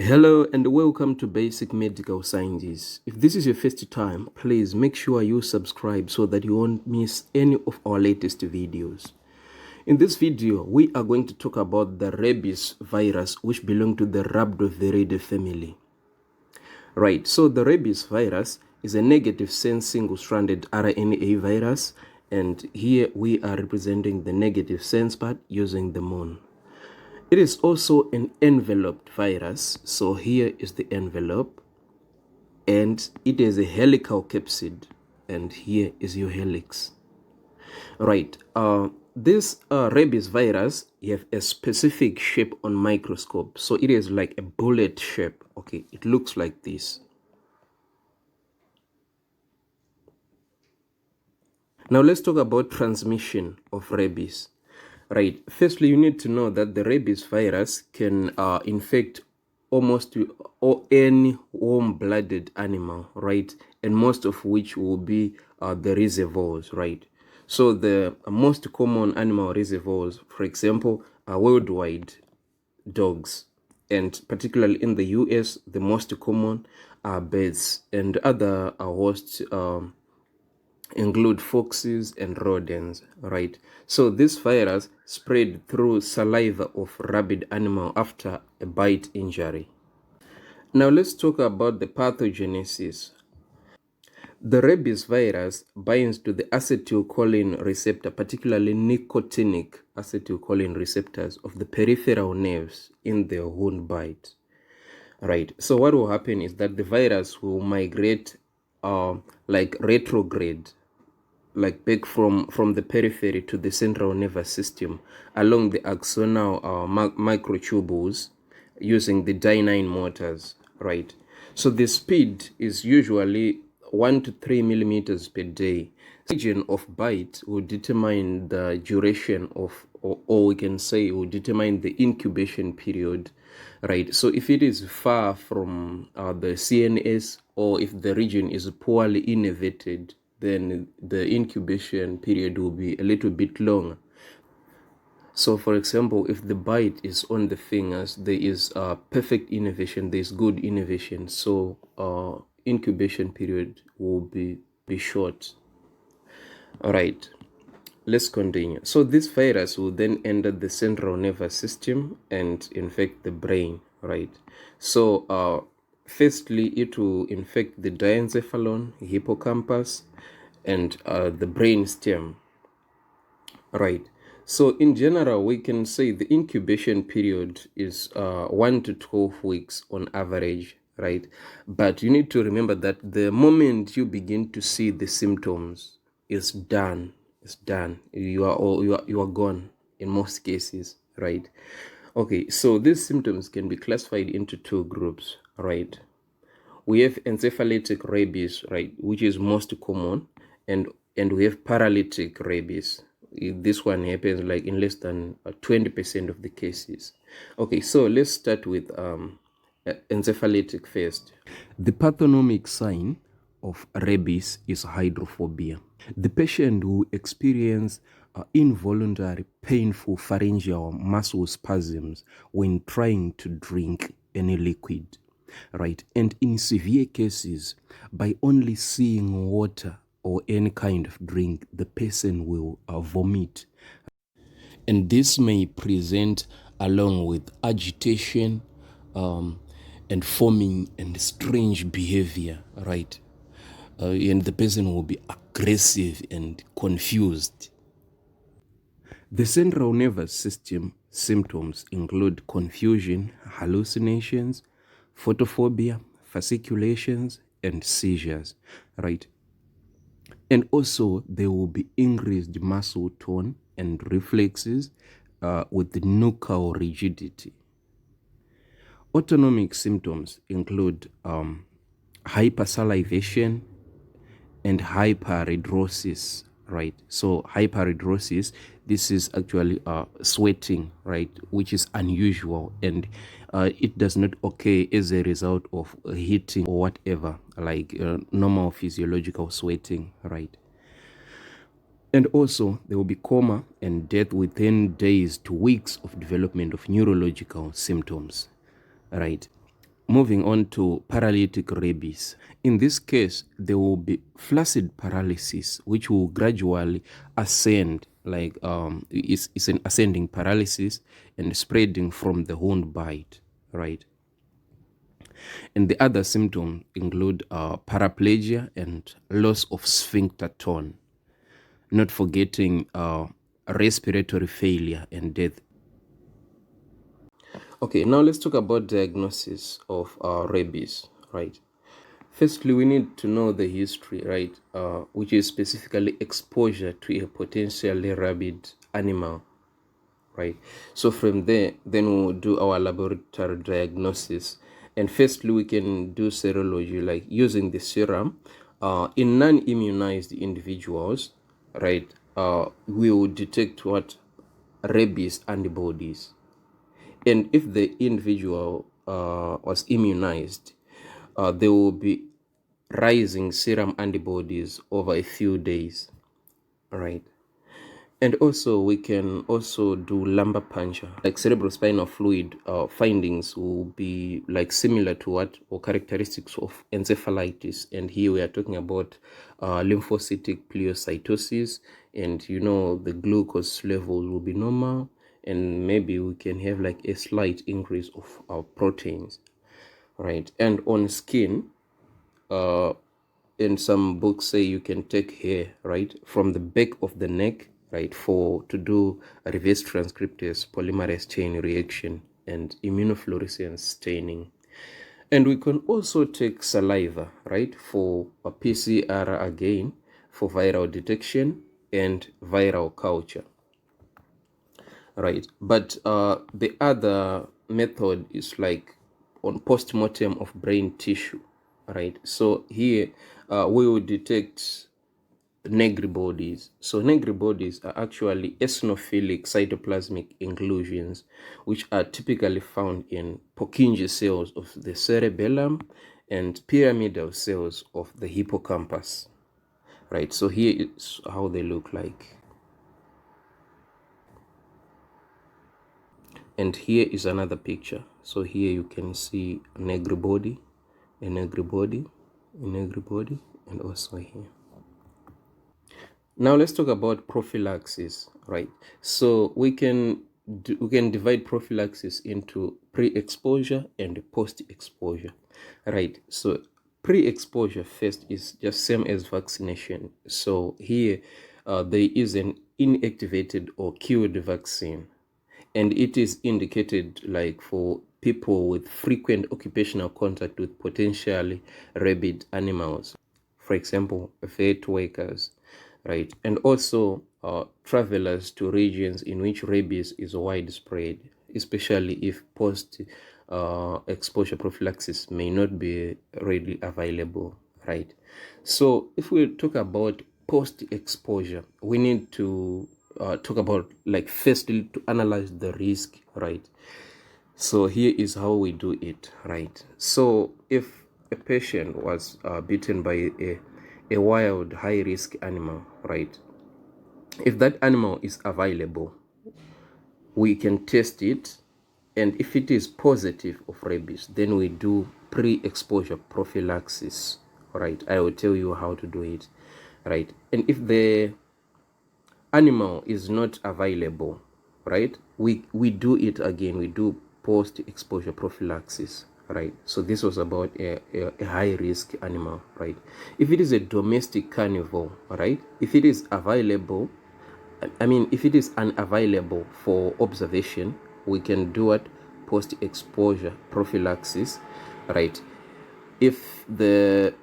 Hello and welcome to Basic Medical Sciences. If this is your first time, please make sure you subscribe so that you won't miss any of our latest videos. In this video, we are going to talk about the rabies virus, which belong to the Rhabdovirus family. Right, so the rabies virus is a negative sense single-stranded RNA virus, and here we are representing the negative sense part using the moon. It is also an enveloped virus, so here is the envelope, and it is a helical capsid, and here is your helix. Right, this rabies virus, you have a specific shape on microscope, so it is like a bullet shape. Okay, it looks like this. Now let's talk about transmission of rabies. Right, firstly, you need to know that the rabies virus can infect almost any warm-blooded animal, right? And most of which will be the reservoirs, right? So the most common animal reservoirs, for example, are worldwide dogs, and particularly in the US, the most common are birds, and other hosts include foxes and rodents, right? So this virus spread through saliva of rabid animal after a bite injury. Now let's talk about the pathogenesis. The rabies virus binds to the acetylcholine receptor, particularly nicotinic acetylcholine receptors of the peripheral nerves in the wound bite. Right, so what will happen is that the virus will migrate like retrograde, like back from the periphery to the central nervous system along the axonal microtubules using the D9 motors, right? So the speed is usually 1 to 3 millimeters per day. The region of bite will determine the duration of, or we can say will determine the incubation period, right? So if it is far from the CNS, or if the region is poorly innervated, then the incubation period will be a little bit longer. So for example, if the bite is on the fingers, there is perfect innervation, there is good innervation, so incubation period will be short. All right, let's continue. So this virus will then enter the central nervous system and infect the brain, right? So firstly, it will infect the diencephalon, hippocampus, and the brain stem, right? So in general, we can say the incubation period is 1 to 12 weeks on average, right? But you need to remember that the moment you begin to see the symptoms, it's done. It's done. You are gone in most cases, right? Okay, so these symptoms can be classified into two groups, right? We have encephalitic rabies, right, which is most common, and we have paralytic rabies. This one happens like in less than 20% of the cases. Okay, so let's start with encephalitic first. The pathognomic sign of rabies is hydrophobia. The patient will experience involuntary painful pharyngeal muscle spasms when trying to drink any liquid, right? And in severe cases, by only seeing water or any kind of drink, the person will vomit. And this may present along with agitation and foaming and strange behavior, right? And the person will be aggressive and confused. The central nervous system symptoms include confusion, hallucinations, photophobia, fasciculations, and seizures, right? And also there will be increased muscle tone and reflexes with nuchal rigidity. Autonomic symptoms include hypersalivation and hyperhidrosis, right? So hyperhidrosis, this is actually sweating, right, which is unusual, and it does not occur as a result of heating or whatever, like normal physiological sweating, right? And also there will be coma and death within days to weeks of development of neurological symptoms, right? Moving on to paralytic rabies. In this case, there will be flaccid paralysis, which will gradually ascend, like it's an ascending paralysis and spreading from the wound bite, right? And the other symptoms include paraplegia and loss of sphincter tone, not forgetting respiratory failure and death. Okay, now let's talk about diagnosis of rabies, right? Firstly, we need to know the history, right, which is specifically exposure to a potentially rabid animal, right? So from there, then we'll do our laboratory diagnosis. And firstly, we can do serology, like using the serum. In non-immunized individuals, right, we will detect what? Rabies antibodies. And if the individual was immunized, there will be rising serum antibodies over a few days, right? And also we can also do lumbar puncture, like cerebrospinal fluid findings will be like similar to what, or characteristics of encephalitis. And here we are talking about lymphocytic pleocytosis, and you know the glucose level will be normal, and maybe we can have like a slight increase of our proteins, right? And on skin, in some books say you can take hair, right, from the back of the neck, right, for to do a reverse transcriptase polymerase chain reaction and immunofluorescence staining. And we can also take saliva, right, for a PCR again, for viral detection and viral culture, right? But the other method is like on post-mortem of brain tissue, right? So here we will detect Negri bodies. So Negri bodies are actually eosinophilic cytoplasmic inclusions, which are typically found in Purkinje cells of the cerebellum and pyramidal cells of the hippocampus, right? So here is how they look like. And here is another picture. So here you can see a Negri body, a Negri body, a Negri body, and also here. Now let's talk about prophylaxis, right? So we can divide prophylaxis into pre-exposure and post-exposure, right? So pre-exposure first is just same as vaccination. So here there is an inactivated or cured vaccine, and it is indicated like for people with frequent occupational contact with potentially rabid animals, for example, vet workers, right? And also travelers to regions in which rabies is widespread, especially if post exposure prophylaxis may not be readily available, right? So if we talk about post exposure, we need to talk about, like, firstly to analyze the risk, right? So here is how we do it, right? So if a patient was bitten by a wild high risk animal, right? If that animal is available, we can test it, and if it is positive of rabies, then we do pre-exposure prophylaxis, right? I will tell you how to do it, right? And if the animal is not available, right, we do it again, we do post-exposure prophylaxis, right? So this was about a high-risk animal, right? If it is a domestic carnivore, right, if it is available, if it is unavailable for observation, we can do it post-exposure prophylaxis, right? If the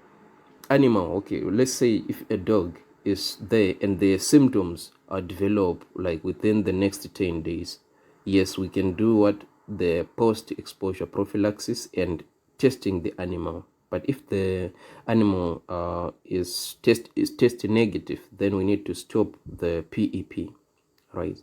animal, okay, let's say if a dog is there and the symptoms are developed like within the next 10 days, yes, we can do what, the post-exposure prophylaxis and testing the animal. But if the animal is test negative, then we need to stop the PEP, right?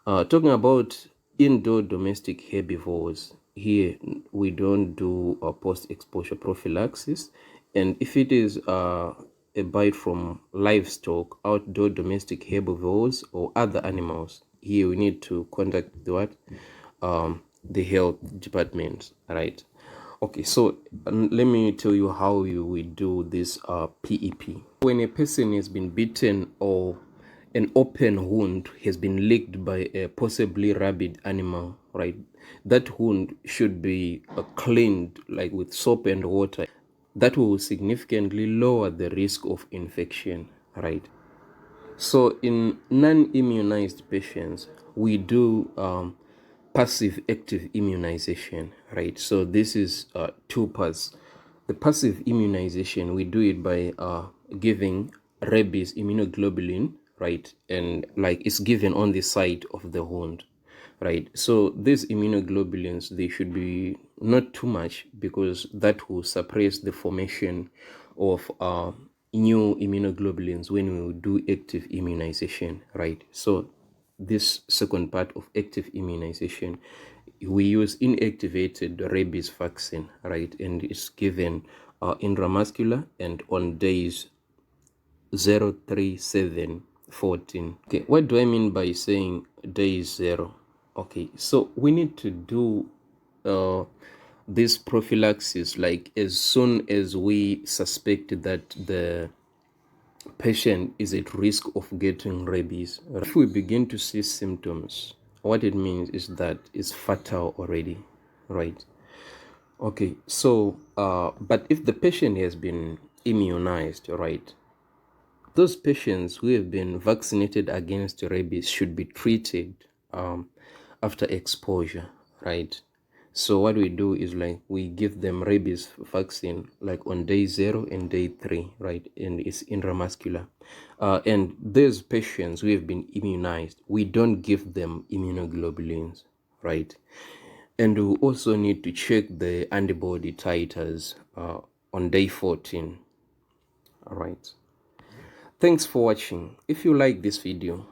Talking about indoor domestic herbivores, here we don't do a post-exposure prophylaxis. And if it is a bite from livestock, outdoor domestic herbivores, or other animals, here we need to contact the health department, right? Okay, so let me tell you how we do this PEP. When a person has been bitten or an open wound has been licked by a possibly rabid animal, right? That wound should be cleaned like with soap and water. That will significantly lower the risk of infection, right? So in non-immunized patients, we do passive active immunization, right? So this is two parts. The passive immunization, we do it by giving rabies immunoglobulin, right? And like it's given on the site of the wound, right? So these immunoglobulins, they should be not too much because that will suppress the formation of new immunoglobulins when we do active immunization, right? So this second part of active immunization, we use inactivated rabies vaccine, right? And it's given intramuscular and on days 0, 3, 7, 14. Okay, what do I mean by saying day 0? Okay, so we need to do this prophylaxis like as soon as we suspect that the patient is at risk of getting rabies. If we begin to see symptoms, what it means is that it's fatal already, right? Okay, so but if the patient has been immunized, right, those patients who have been vaccinated against rabies should be treated after exposure, right? So what we do is like we give them rabies vaccine like on day 0 and day 3, right? And it's intramuscular. And those patients who have been immunized, we don't give them immunoglobulins, right? And we also need to check the antibody titers on day 14, all right? Thanks for watching. If you like this video,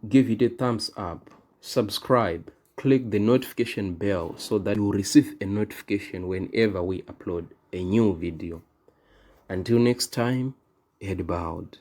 give it a thumbs up, subscribe, click the notification bell so that you receive a notification whenever we upload a new video. Until next time, head bowed.